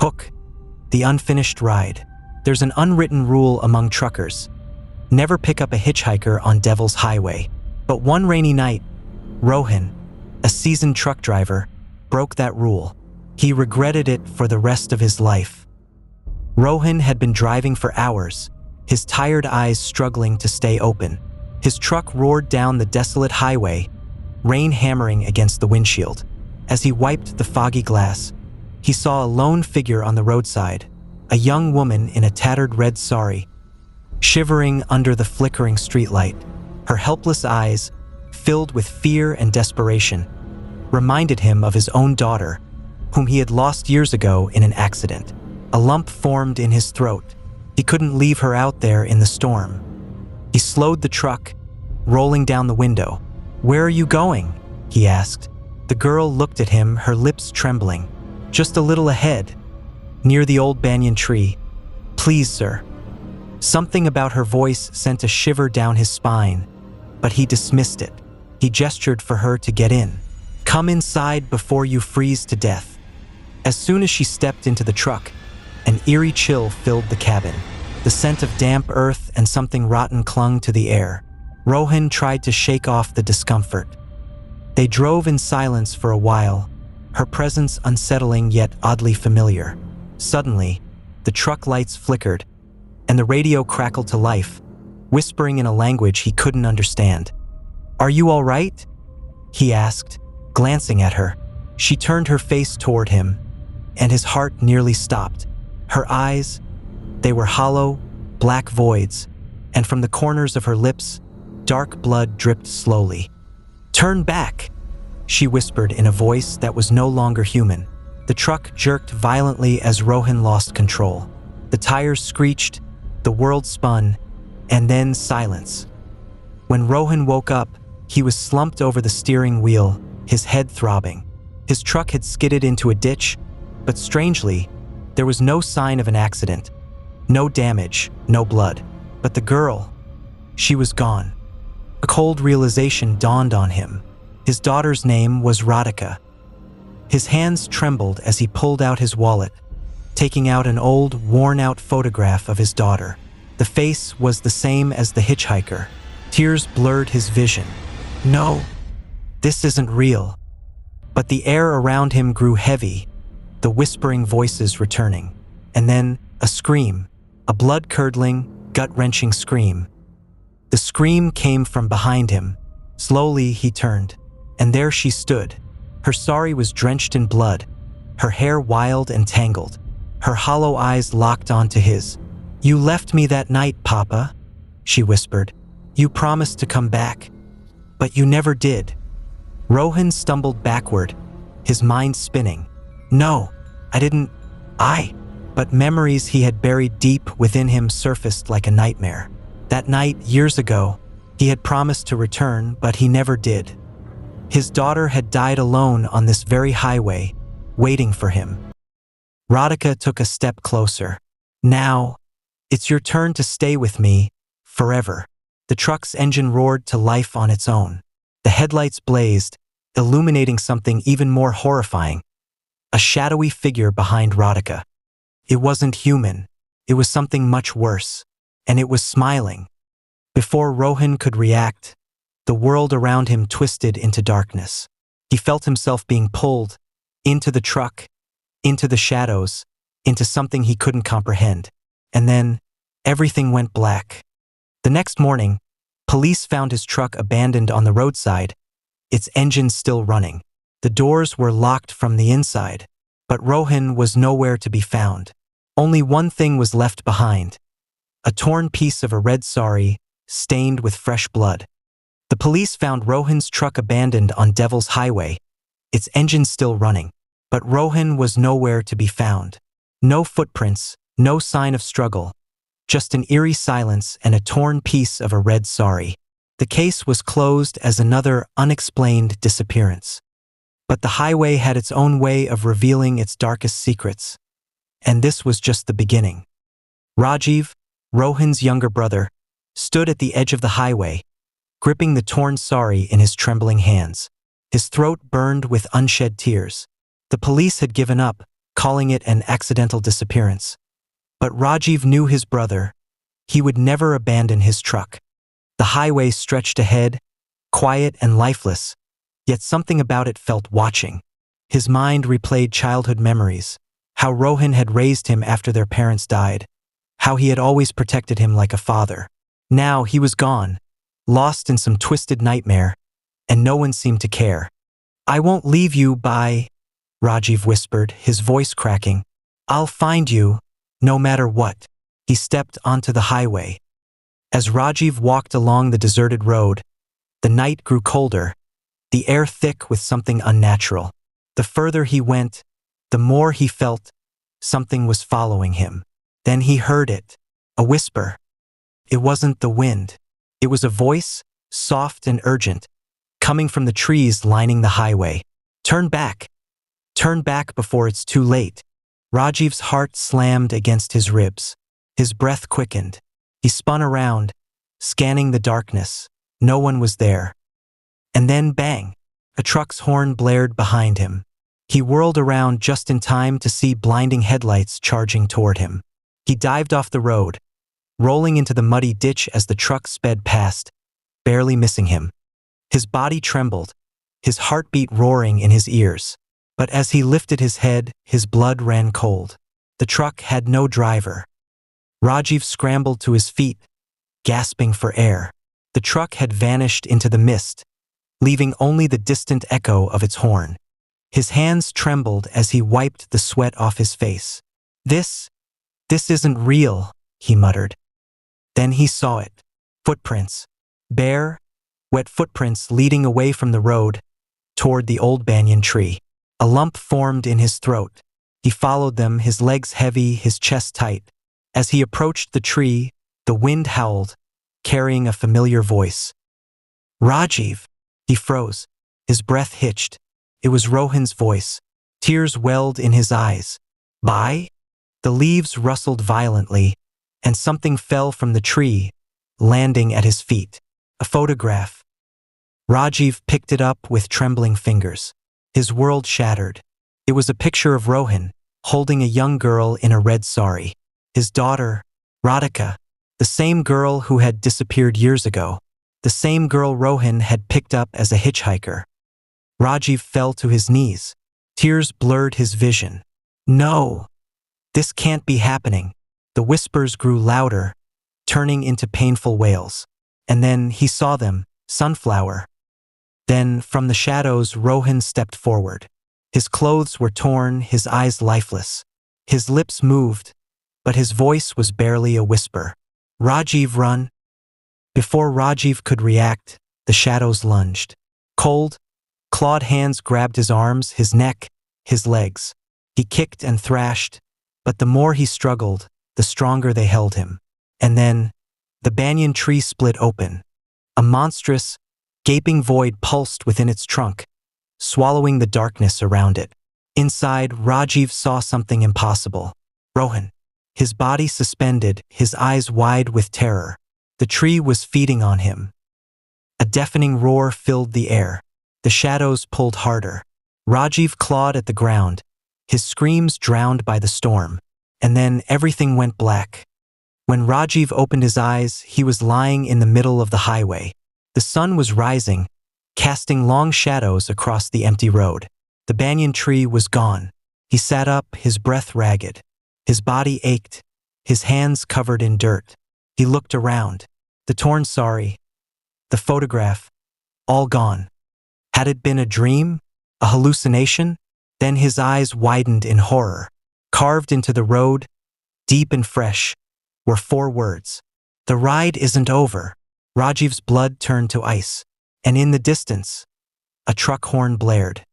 Hook, the unfinished ride. There's an unwritten rule among truckers. Never pick up a hitchhiker on Devil's Highway. But one rainy night, Rohan, a seasoned truck driver, broke that rule. He regretted it for the rest of his life. Rohan had been driving for hours, his tired eyes struggling to stay open. His truck roared down the desolate highway, rain hammering against the windshield. As he wiped the foggy glass, he saw a lone figure on the roadside, a young woman in a tattered red sari, shivering under the flickering streetlight. Her helpless eyes, filled with fear and desperation, reminded him of his own daughter, whom he had lost years ago in an accident. A lump formed in his throat. He couldn't leave her out there in the storm. He slowed the truck, rolling down the window. "Where are you going?" he asked. The girl looked at him, her lips trembling. "Just a little ahead, near the old banyan tree. Please, sir." Something about her voice sent a shiver down his spine, but he dismissed it. He gestured for her to get in. "Come inside before you freeze to death." As soon as she stepped into the truck, an eerie chill filled the cabin. The scent of damp earth and something rotten clung to the air. Rohan tried to shake off the discomfort. They drove in silence for a while, her presence unsettling yet oddly familiar. Suddenly, the truck lights flickered, and the radio crackled to life, whispering in a language he couldn't understand. "Are you all right?" he asked, glancing at her. She turned her face toward him, and his heart nearly stopped. Her eyes, they were hollow, black voids, and from the corners of her lips, dark blood dripped slowly. "Turn back," she whispered in a voice that was no longer human. The truck jerked violently as Rohan lost control. The tires screeched, the world spun, and then silence. When Rohan woke up, he was slumped over the steering wheel, his head throbbing. His truck had skidded into a ditch, but strangely, there was no sign of an accident. No damage, no blood. But the girl, she was gone. A cold realization dawned on him. His daughter's name was Radhika. His hands trembled as he pulled out his wallet, taking out an old, worn-out photograph of his daughter. The face was the same as the hitchhiker. Tears blurred his vision. No, this isn't real. But the air around him grew heavy, the whispering voices returning. And then, a scream, a blood-curdling, gut-wrenching scream. The scream came from behind him. Slowly, he turned, and there she stood. Her sari was drenched in blood, her hair wild and tangled. Her hollow eyes locked onto his. "You left me that night, Papa," she whispered. "You promised to come back, but you never did." Rohan stumbled backward, his mind spinning. "No, I didn't. But memories he had buried deep within him surfaced like a nightmare. That night, years ago, he had promised to return, but he never did. His daughter had died alone on this very highway, waiting for him. Radhika took a step closer. "Now, it's your turn to stay with me, forever." The truck's engine roared to life on its own. The headlights blazed, illuminating something even more horrifying. A shadowy figure behind Radhika. It wasn't human. It was something much worse. And it was smiling. Before Rohan could react, the world around him twisted into darkness. He felt himself being pulled into the truck, into the shadows, into something he couldn't comprehend. And then, everything went black. The next morning, police found his truck abandoned on the roadside, its engine still running. The doors were locked from the inside, but Rohan was nowhere to be found. Only one thing was left behind: a torn piece of a red sari, stained with fresh blood. The police found Rohan's truck abandoned on Devil's Highway, its engine still running, but Rohan was nowhere to be found. No footprints, no sign of struggle, just an eerie silence and a torn piece of a red sari. The case was closed as another unexplained disappearance. But the highway had its own way of revealing its darkest secrets. And this was just the beginning. Rajiv, Rohan's younger brother, stood at the edge of the highway, gripping the torn sari in his trembling hands. His throat burned with unshed tears. The police had given up, calling it an accidental disappearance. But Rajiv knew his brother. He would never abandon his truck. The highway stretched ahead, quiet and lifeless, yet something about it felt watching. His mind replayed childhood memories, how Rohan had raised him after their parents died, how he had always protected him like a father. Now he was gone, lost in some twisted nightmare, and no one seemed to care. "I won't leave you, bye," Rajiv whispered, his voice cracking. "I'll find you, no matter what." He stepped onto the highway. As Rajiv walked along the deserted road, the night grew colder, the air thick with something unnatural. The further he went, the more he felt something was following him. Then he heard it, a whisper. It wasn't the wind. It was a voice, soft and urgent, coming from the trees lining the highway. "Turn back. Turn back before it's too late." Rajiv's heart slammed against his ribs. His breath quickened. He spun around, scanning the darkness. No one was there. And then bang! A truck's horn blared behind him. He whirled around just in time to see blinding headlights charging toward him. He dived off the road, rolling into the muddy ditch as the truck sped past, barely missing him. His body trembled, his heartbeat roaring in his ears. But as he lifted his head, his blood ran cold. The truck had no driver. Rajiv scrambled to his feet, gasping for air. The truck had vanished into the mist, leaving only the distant echo of its horn. His hands trembled as he wiped the sweat off his face. This isn't real," he muttered. Then he saw it. Footprints. Bare, wet footprints leading away from the road, toward the old banyan tree. A lump formed in his throat. He followed them, his legs heavy, his chest tight. As he approached the tree, the wind howled, carrying a familiar voice. "Rajiv!" He froze. His breath hitched. It was Rohan's voice. Tears welled in his eyes. "Bye?" The leaves rustled violently, and something fell from the tree, landing at his feet. A photograph. Rajiv picked it up with trembling fingers. His world shattered. It was a picture of Rohan, holding a young girl in a red sari. His daughter, Radhika, the same girl who had disappeared years ago, the same girl Rohan had picked up as a hitchhiker. Rajiv fell to his knees. Tears blurred his vision. "No! This can't be happening." The whispers grew louder, turning into painful wails. And then he saw them, Sunflower. Then, from the shadows, Rohan stepped forward. His clothes were torn, his eyes lifeless. His lips moved, but his voice was barely a whisper. "Rajiv, run!" Before Rajiv could react, the shadows lunged. Cold, clawed hands grabbed his arms, his neck, his legs. He kicked and thrashed, but the more he struggled, the stronger they held him. And then, the banyan tree split open. A monstrous, gaping void pulsed within its trunk, swallowing the darkness around it. Inside, Rajiv saw something impossible. Rohan, his body suspended, his eyes wide with terror. The tree was feeding on him. A deafening roar filled the air. The shadows pulled harder. Rajiv clawed at the ground, his screams drowned by the storm. And then everything went black. When Rajiv opened his eyes, he was lying in the middle of the highway. The sun was rising, casting long shadows across the empty road. The banyan tree was gone. He sat up, his breath ragged. His body ached, his hands covered in dirt. He looked around. The torn sari, the photograph, all gone. Had it been a dream? A hallucination? Then his eyes widened in horror. Carved into the road, deep and fresh, were 4 words. "The ride isn't over." Rajiv's blood turned to ice, and in the distance, a truck horn blared.